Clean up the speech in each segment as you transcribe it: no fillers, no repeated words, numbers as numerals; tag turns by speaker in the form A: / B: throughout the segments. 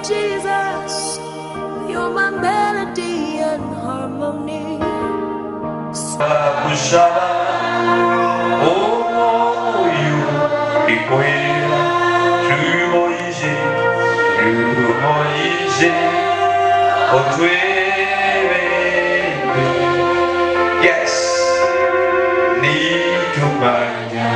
A: Jesus, you're my melody and harmony.
B: Oh, you yes, need to manya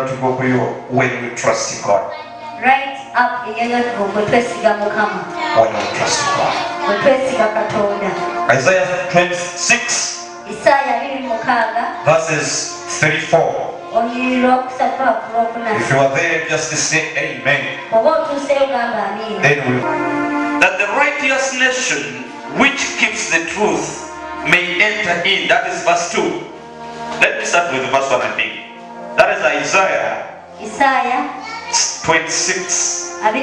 B: to when we trust in God.
C: Right up in your when we trust in God.
B: Isaiah 26 verses 34. If you are there, just say amen. Then that the righteous nation which keeps the truth may enter in. That is verse 2. Let me start with verse 1, I think. That is Isaiah 26. Let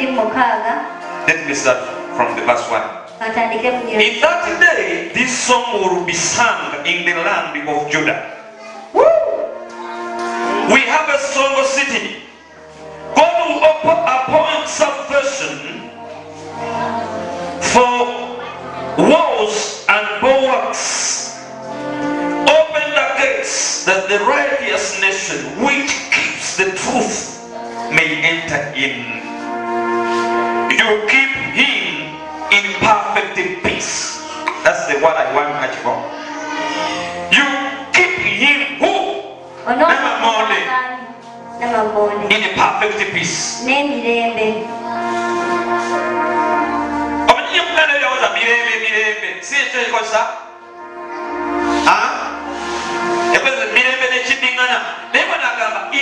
B: me start from the verse 1. In that day, this song will be sung in the land of Judah. Woo! We have a stronger city. God will appoint salvation for walls and bulwarks. Open the gates that the righteous nation which keeps the truth may enter in. You keep him in perfect peace. That's the word I want to go. You keep him who? In a perfect peace. In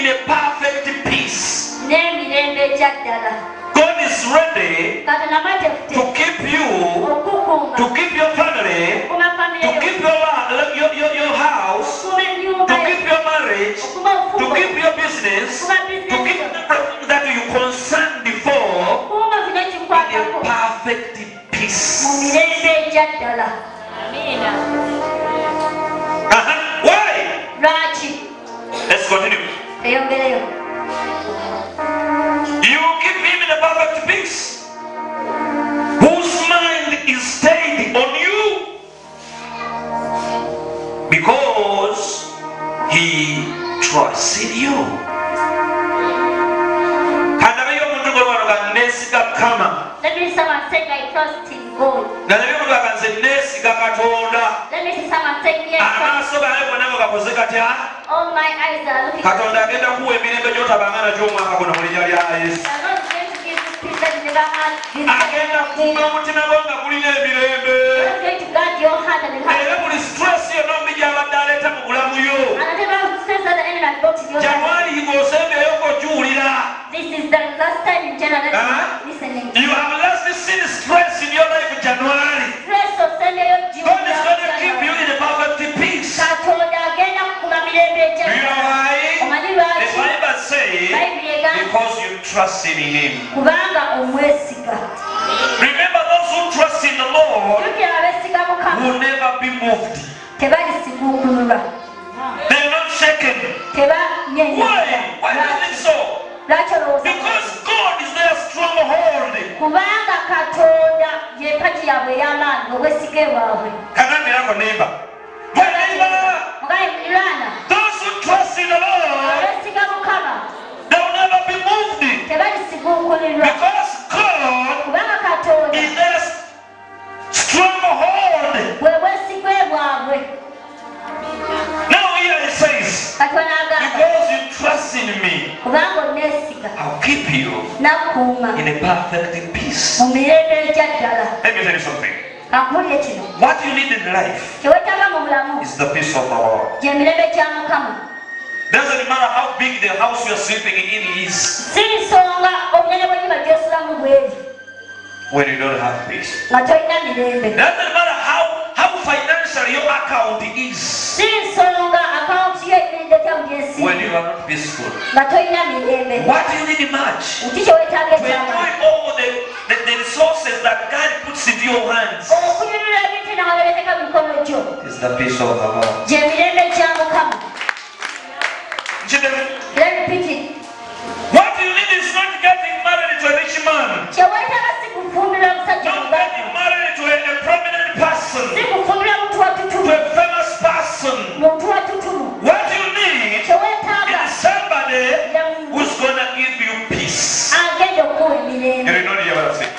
B: a perfect peace. God is ready to keep you, to keep your family, to keep your house, to keep your marriage, to keep your business, to keep that you concerned before in a perfect peace. Why? Let's continue. You keep him in a perfect peace, whose mind is stayed on you, because he trusts in you.
C: Let me see someone say I trust in God. Let me see someone say yes. All my eyes are looking at you. God is going to give you peace that you never had before. God is going to guard your heart and your heart. And whatever stress that the enemy has brought in your life. This is the last time in January. Listening.
B: You have last seen stress in your life in January. God is going to keep you in a perfect peace. You know why? The Bible says, because you trust in him. Remember, those who trust in the Lord will never be moved.
C: kubanga Katonda ye pati yabwe yalanga obwesige bwabwe.
B: Kanani yako neighbor. My neighbor. Those who trust in the Lord, they will never be moved. Because God is their stronghold. Now here it says, because you trust in me, I'll keep you in a perfect peace. Let me tell you something. What you need in life is the peace of the Lord. Doesn't matter how big the house you're sleeping in is. When you don't have peace. Doesn't matter how financial your account is. When you are not peaceful. What do you need much? To enjoy all the resources that God puts in your hands. It's the peace of the Lord.
C: Let me repeat it.
B: What you need is not getting married to a rich man. Not getting married to a prominent person. To a famous person. What you need is somebody who's going to give you peace. You don't know what I'm saying.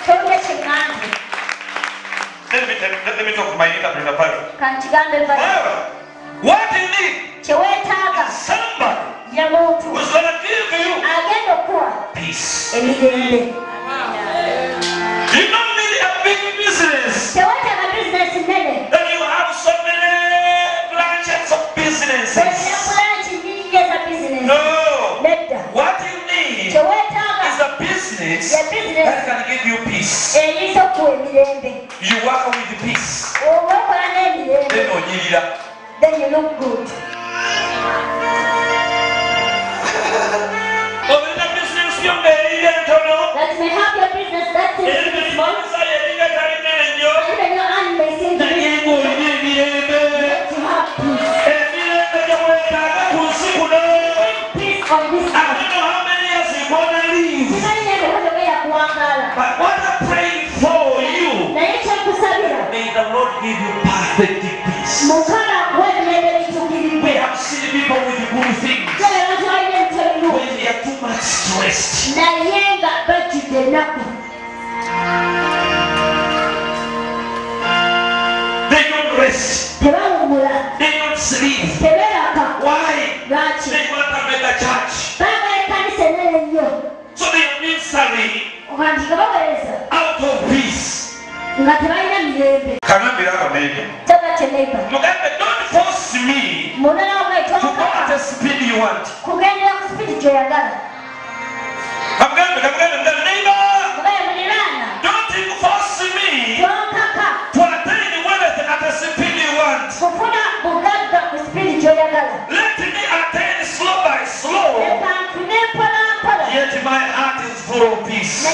B: Let me talk to my interpreter. What you need is somebody who's going to give you peace. You don't need a big business. And you have so many branches of businesses. No. What you need is a business that can give you peace. You work with peace.
C: Then you look good. That may have your business, that's it. Small. Even your hand may say to have peace on this earth.
B: I don't know how many years you're going to live. But what I'm praying for you, may the Lord give you perfect peace. We have seen people with good things when they are too much stressed. They don't rest. They don't sleep. Why? They want to make a church. So they are misery out of peace. Don't force me to go at the speed you want. Don't force me to attain wealth at the speed you want. Let me attain slow by slow. Yet my heart is full of peace.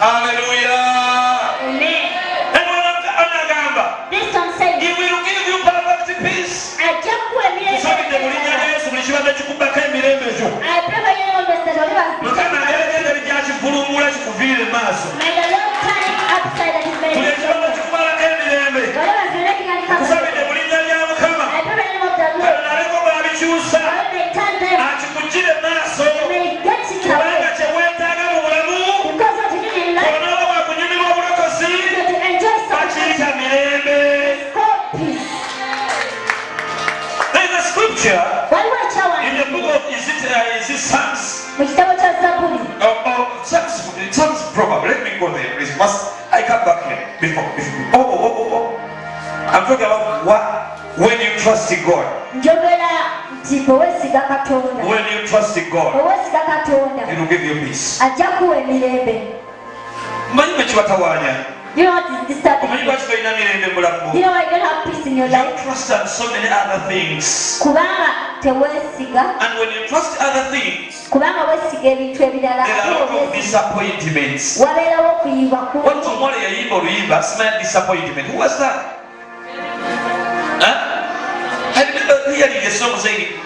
B: Hallelujah.
C: Amen. This one says,
B: He will give you perfect peace.
C: I may the Lord turn it upside and his I pray the name of the Lord. May turn them. May get it away. Because what you need in life is to enjoy something. Peace.
B: There is a scripture in the book of is it Psalms? Psalms probably. Let me go there, please. I come back here before. I'm talking about what when you trust in God. When you trust in God, He will give you peace.
C: You know what is disturbing? You know why you don't have peace in your life?
B: You trust on so many other things.
C: And
B: when you trust other things, there are a lot of disappointments. What tomorrow you smell disappointment? Who was that? Huh? I remember hearing the song saying,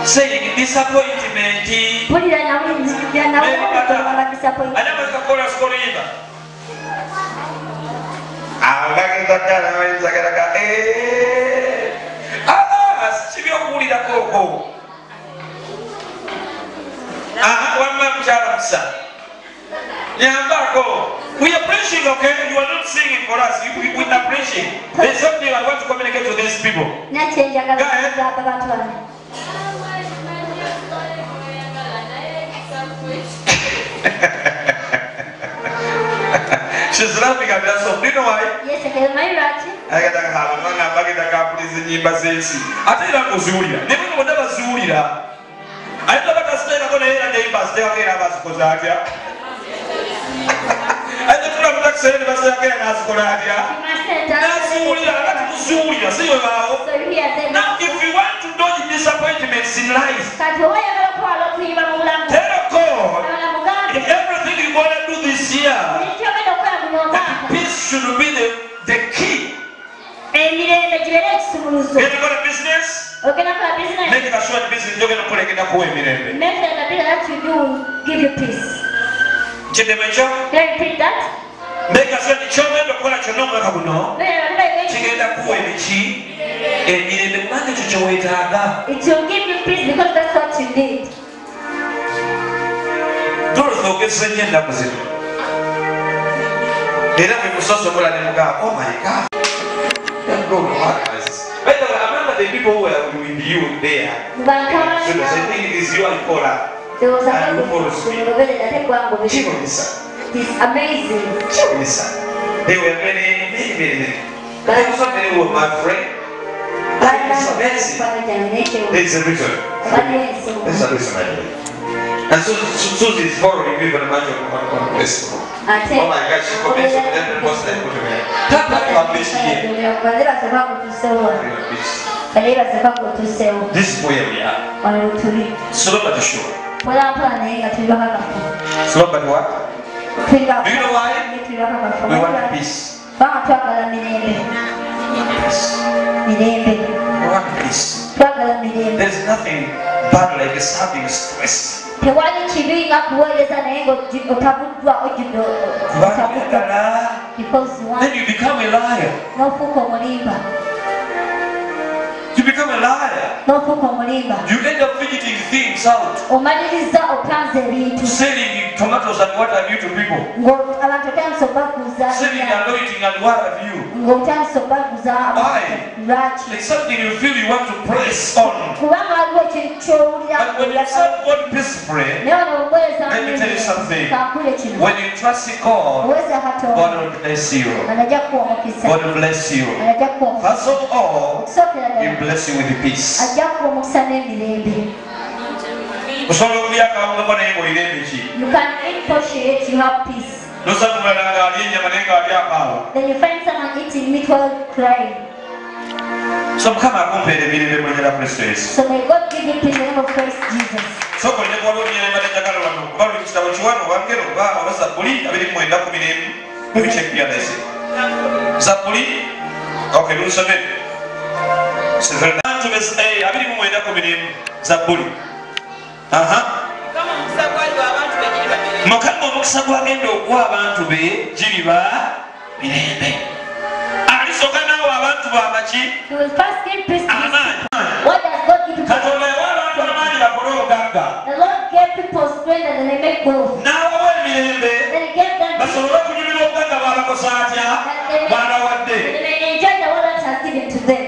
B: saying disappointment. We are preaching, okay? You are not singing for us. We are preaching. There's something I want to communicate to these people. Go ahead. She's laughing at that song. Do you know why?
A: Yes, I can. Am I right?
B: I got a have one bag in the car, please, in Yimbasensi. I tell you that was Zulia. Never know whatever Zulia. I never got to stay on the air and they must stay on the air as Kozakia. I don't know what to say, but I can't ask for that. That's Zulia. See you now. Now, if you want to dodge disappointments in life, tell God, in everything you want to do this year, peace should be the key. When you go to business, make a short business, you're going to put it in a way.
A: Make that you do give you peace. Can you repeat that?
B: Make a short children of what you know.
A: It will give you peace because that's what you need.
B: Oh my God. I remember the people who were with you there. So I think it is you and Cora.
A: It's amazing.
B: They were many. There was so many who were my friend. It's amazing. There is a reason. There's a reason. And Susie is following me very much on Facebook. Oh my God, she comments on every post I put in there. Tap that you are busy here. This is where we are. Slow but sure. Slow but what? Do you know why? We want peace. We want peace. There's nothing bad like having stress. Then you become a liar. You become a liar. You end up fidgeting things out. Selling tomatoes and what have you to people. Selling anointing and what have you. Why? It's something you feel you want to press on. But when you serve God peacefully, let me tell you something. When you trust in God, God will bless you. God will bless you. First of all, He will bless you with peace. You
A: can negotiate, you have peace. Then you find someone eating meat while crying. So may God give you peace in the name of Christ Jesus. He will first give peace. What does God give people? The Lord gave people strength and they make wealth. Then He gave them peace. And they enjoy the word that has given to them.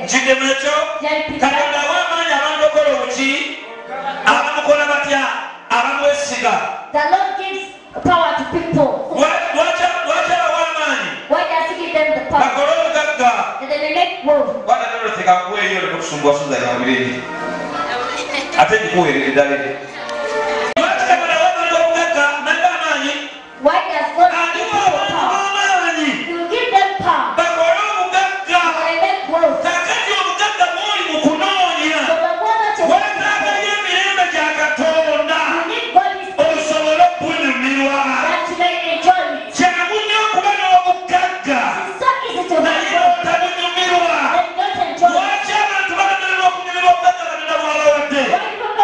A: The Lord gives power to people. Why does He give them the power? And then they make wealth. Why does God give people power? He will give them power. And they make wealth. So the one that you need God is that you may enjoy it. It's so easy to have wealth. Then don't enjoy it. Why people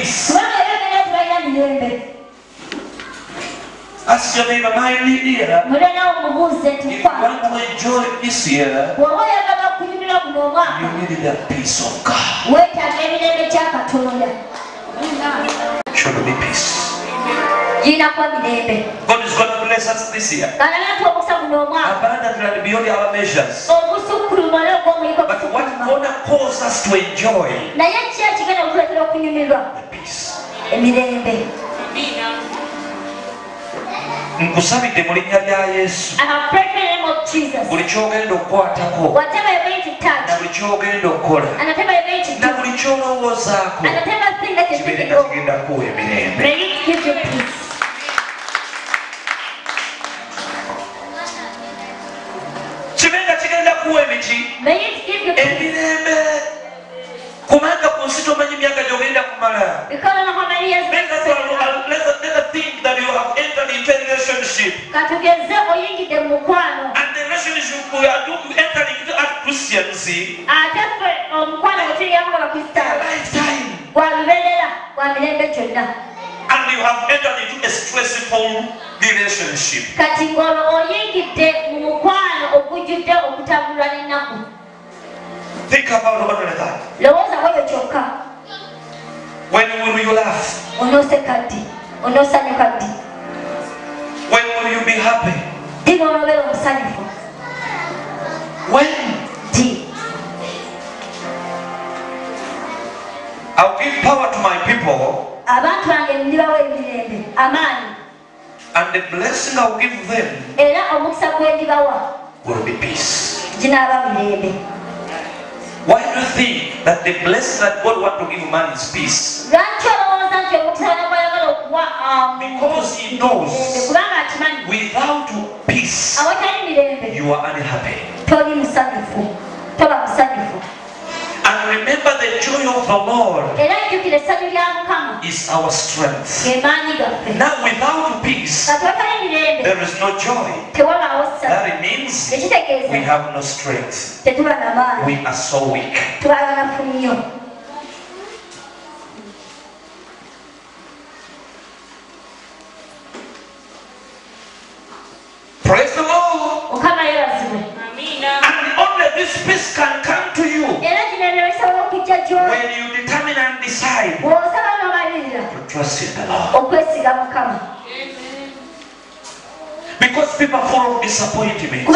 B: peace. Ask your neighbor, my dear, if you want to enjoy this year, you need the peace of God. Should be peace. God is going to bless us this year abundantly and beyond our measures. But what God calls us to enjoy the peace. Nkusabidde mu linnya lya Yesu buli kyogenda okukwatako na buli kyogenda okukola na buli kyolowoozaako kibeere nga kigenda kuwa emirembe. Kibeere nga kigenda kuwa emirembe kubanga ku nsi tomanyi myaka gy'ogenda kumala. Let us think that you have entered into a relationship. And the relationship you are entering into as Christians, a lifetime. And you have entered into a stressful relationship. Think about all of that. When will you laugh? When will you be happy? When? I'll give power to my people. And the blessing I'll give them will be peace. Why do you think that the blessing that God wants to give man is peace? Because He knows without peace you are unhappy. And remember, the joy of the Lord is our strength. Now without peace there is no joy. That means we have no strength. We are so weak. Praise the Lord. And only this peace can come to you when you determine and decide to trust in the Lord. Because people are full of disappointment.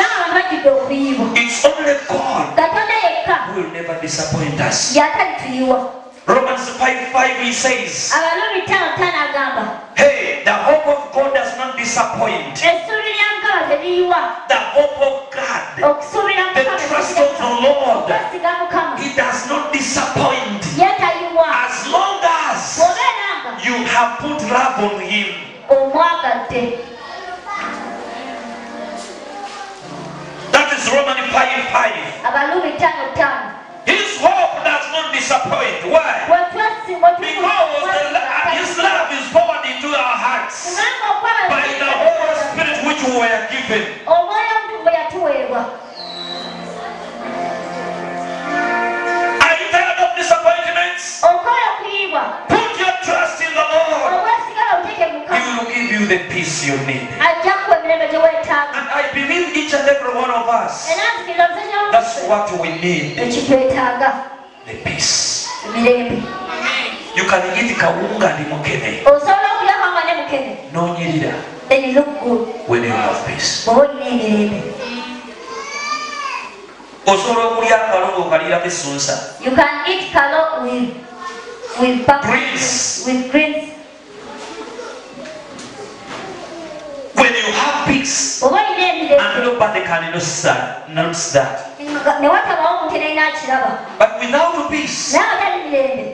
B: It's only God who will never disappoint us. Romans 5:5 he says, hey, the hope of God does not disappoint. The hope of God, the trust of the Lord, He does not disappoint. As long as you have put love on Him. That is Romans 5:5. His hope does not disappoint. Why? Because His love is poured into our hearts by the Holy Spirit which we were given. Are you tired of disappointments? Put your trust in the Lord. He will give you the peace you need. And I believe each and every one of us, that's what we need. The peace. You can eat kawunga ni mukene. No nyirira. When you have peace. You
A: can eat kalo with
B: greens.
A: With greens.
B: When you have peace, and nobody can notice that. But without peace,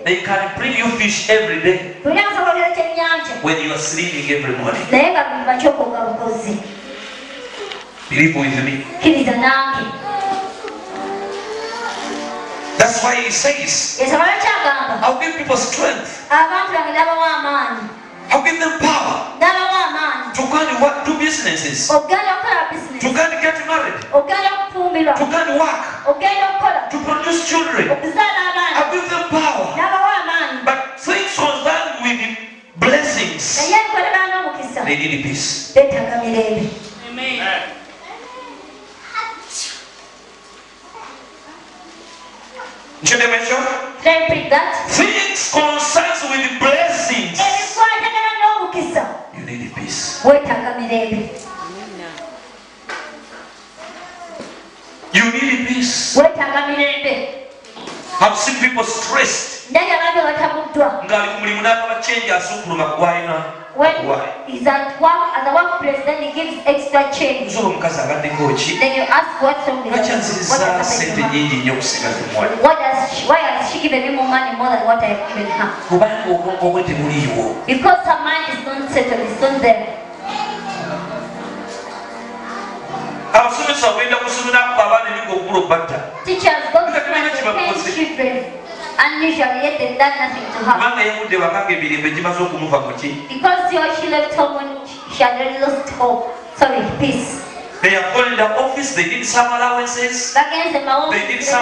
B: they can bring you fish every day when you are sleeping every morning. Believe with me. That's why he says, I'll give people strength. I'll give them power to go and work, do businesses, to go and get married, to go and work, to produce children. I'll give them power. But things was done they need peace.
A: Amen.
B: Should I mention? Things concerns with blessings. You need peace. You need peace. I've seen people stressed.
A: When he's at work, at the workplace, then he gives extra change. Then you ask what's wrong with him. Why has she given me more money more than what I have given her? Because her mind is not settled, it's not there. Teachers go to school to pay children. Unusually, yet they've done nothing to her. Because she left home when she had already lost hope. Sorry, peace.
B: They have gone in the office, they did some allowances. They did some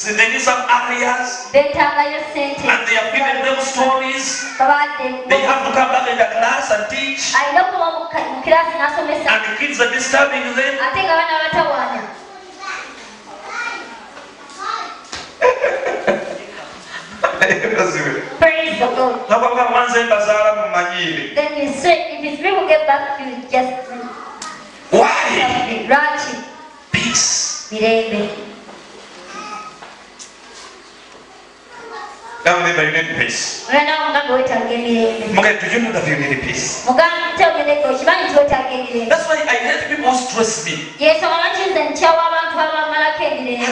B: they did some areas. And they have given them stories. They have to come back in the class and teach. And the kids are disturbing them.
A: Praise the Lord. Then you say, if it's people get back, you just
B: why?
A: Peace.
B: Now remember, you need peace. Okay, do you know that you need peace? That's why I hate people who stress me. I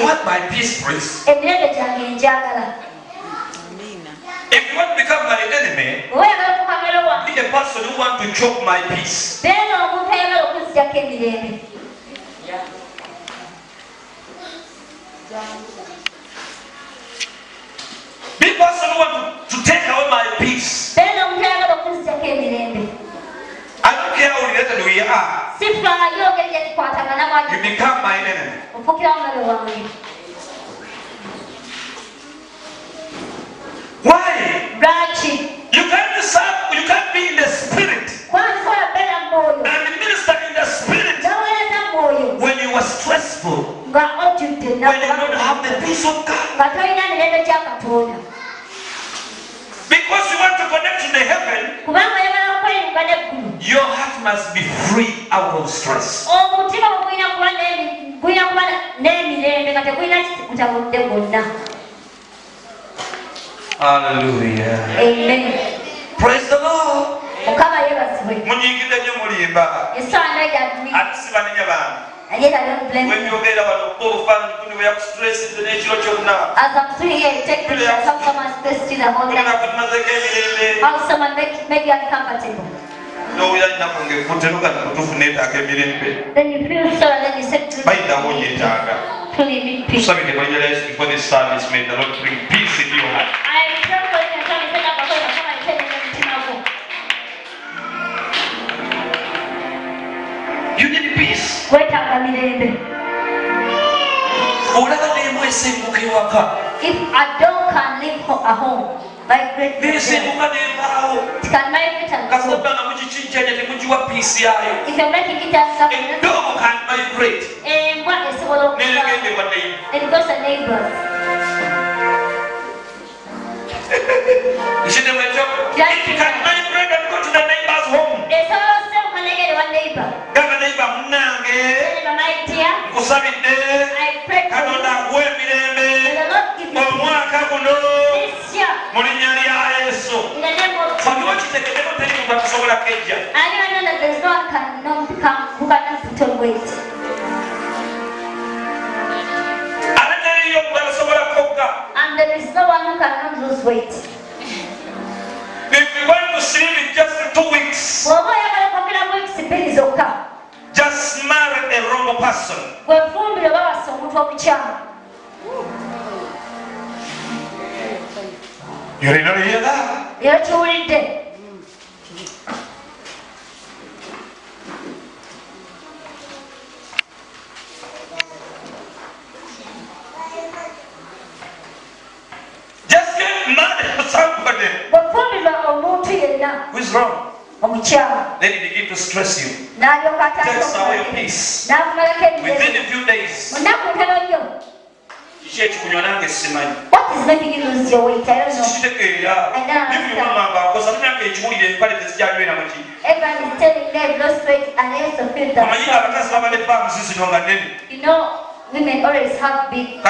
B: want my peace, please. If you want to become my enemy, be a person who wants to choke my peace. Be a person who wants to take away my peace. I don't care how related we are. You become my enemy. Why? You can't be in the spirit and minister in the spirit when you are stressful, when you don't have the peace of God. Because you want to connect to the heaven, your heart must be free out of stress. Hallelujah.
A: Amen.
B: Praise the Lord.
A: And yet I don't blame you. As I'm sitting here, take pictures how someone stressed you the whole night. How someone make you uncomfortable. Then you feel sorry, then you said to truly need peace.
B: Before this service, may the Lord bring peace in your heart. You need peace. If
A: a dog can leave a home, migrate to them. It can migrate and go. If you're making it as something,
B: a dog can migrate.
A: And what is all of that? And it goes to neighbors.
B: It can migrate and go to the neighbor's home.
A: It's also connected to one neighbor. I pray for you. The Lord give you this year. In the name of Jesus. I know that there is no one who cannot put on weight. And there is no one who cannot lose weight.
B: If we want to sleep in just 2 weeks, just marry a wrong person. You did not hear that? Just get married to somebody who is wrong. Then he begin to stress you. Takes away your peace. Within a few days.
A: What is making you lose your weight? I don't know. Everyone is telling them lost weight and they also feel that. You know, women always have big.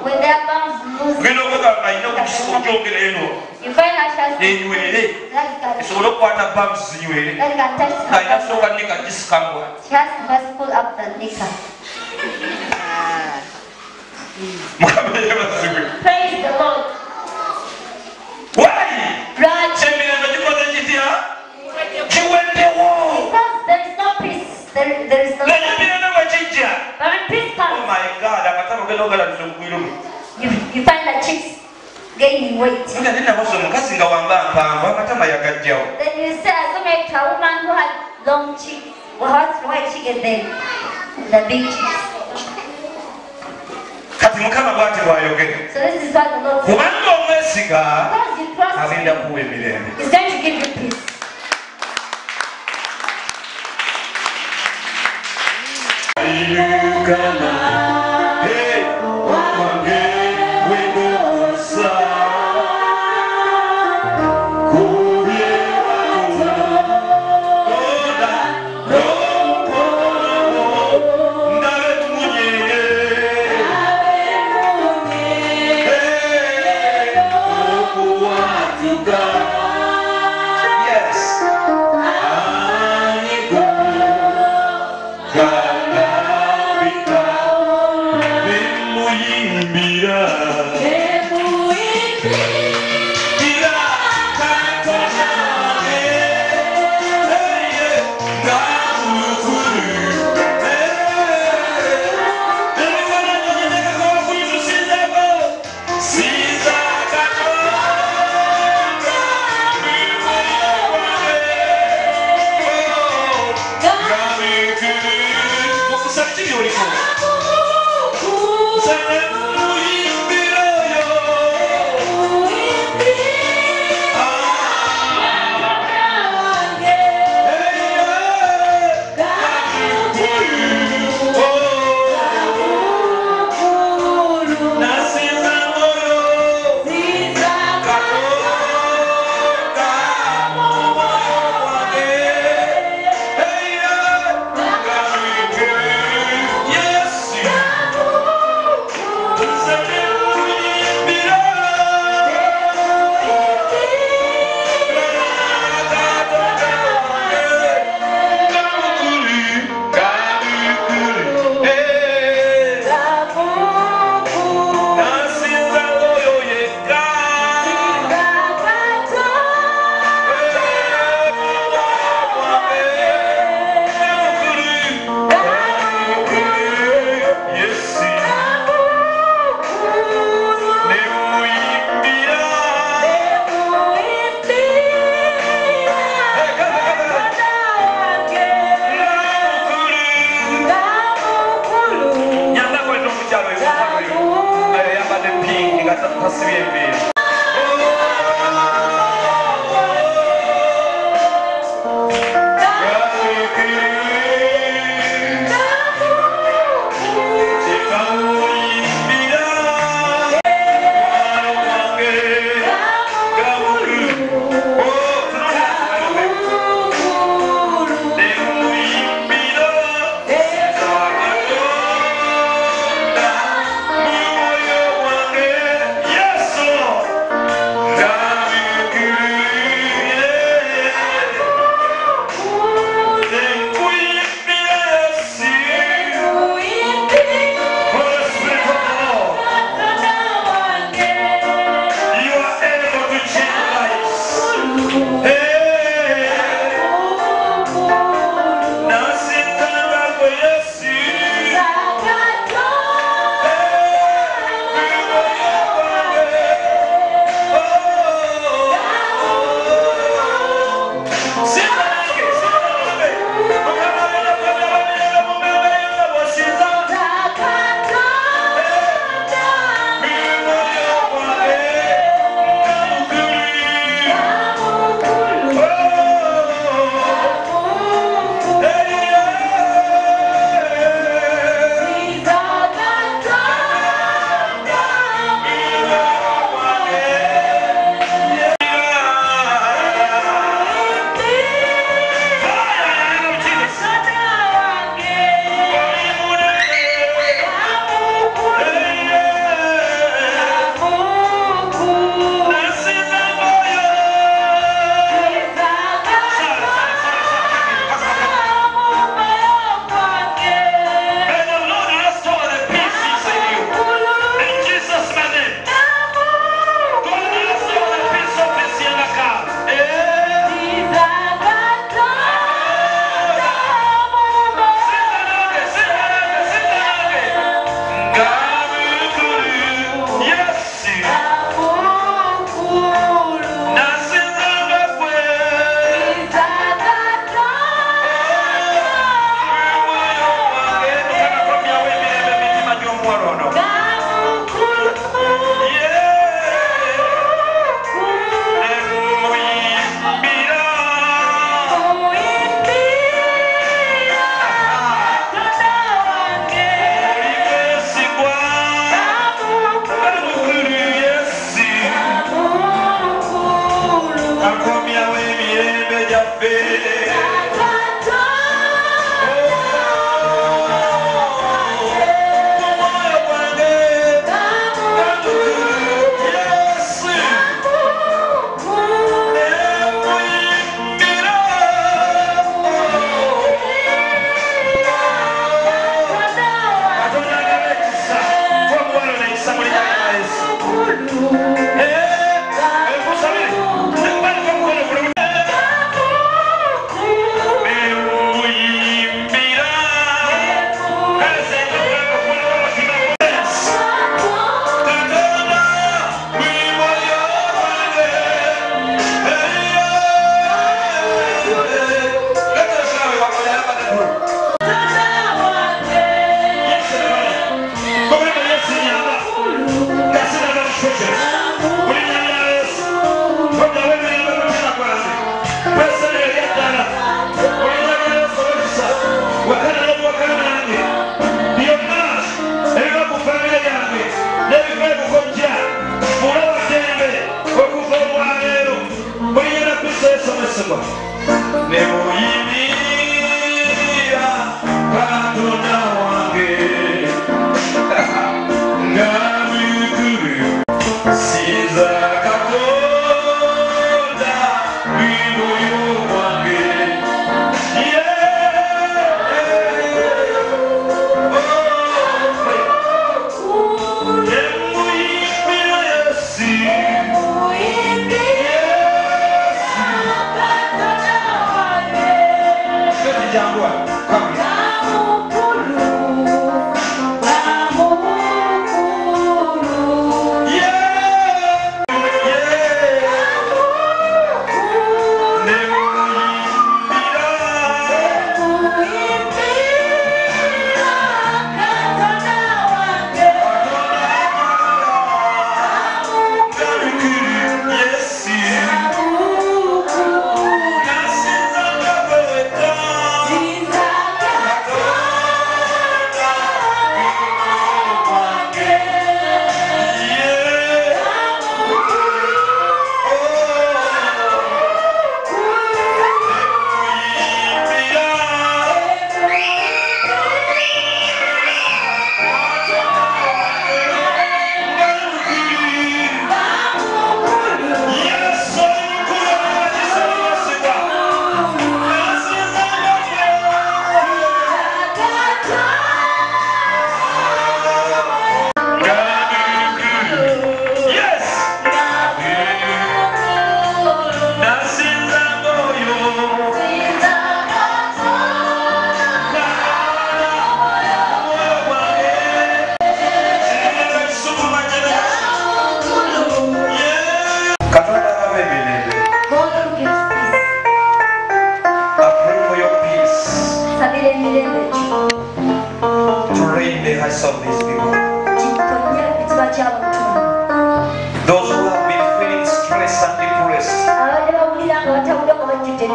A: When their bums lose, you find her she has to first pull up the knicker. Praise the Lord.
B: Why?
A: Right. Because there is no peace. There is no peace. But when peace comes,
B: oh my God,
A: you find that chicks gaining weight. Then you say, I go make a woman who had long cheeks. Well, why she get the big cheeks?
B: So
A: this is what the Lord says. Because you trust Him, He's going to give you peace.
B: Yes.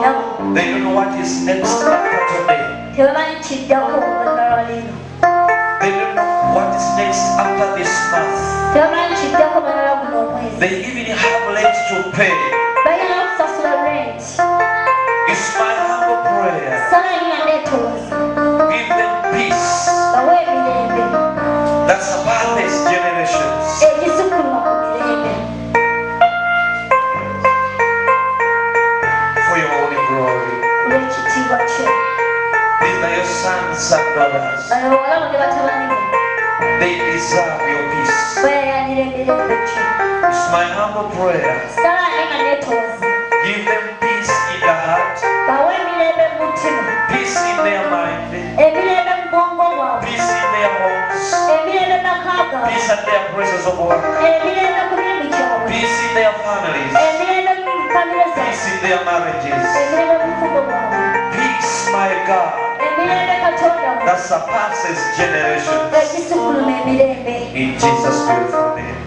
B: They don't know what is next after today. They don't know what is next after this month. They even have rent to pay. It's my humble prayer. Give them peace that surpasses generations. For your holy glory. These are your sons and daughters. They deserve your peace. It's my humble prayer. Give them peace in their heart, peace in their mind, peace in their homes, peace at their places of work, peace in their families, peace in their marriages, peace, my God, that surpasses generations. In Jesus' beautiful name.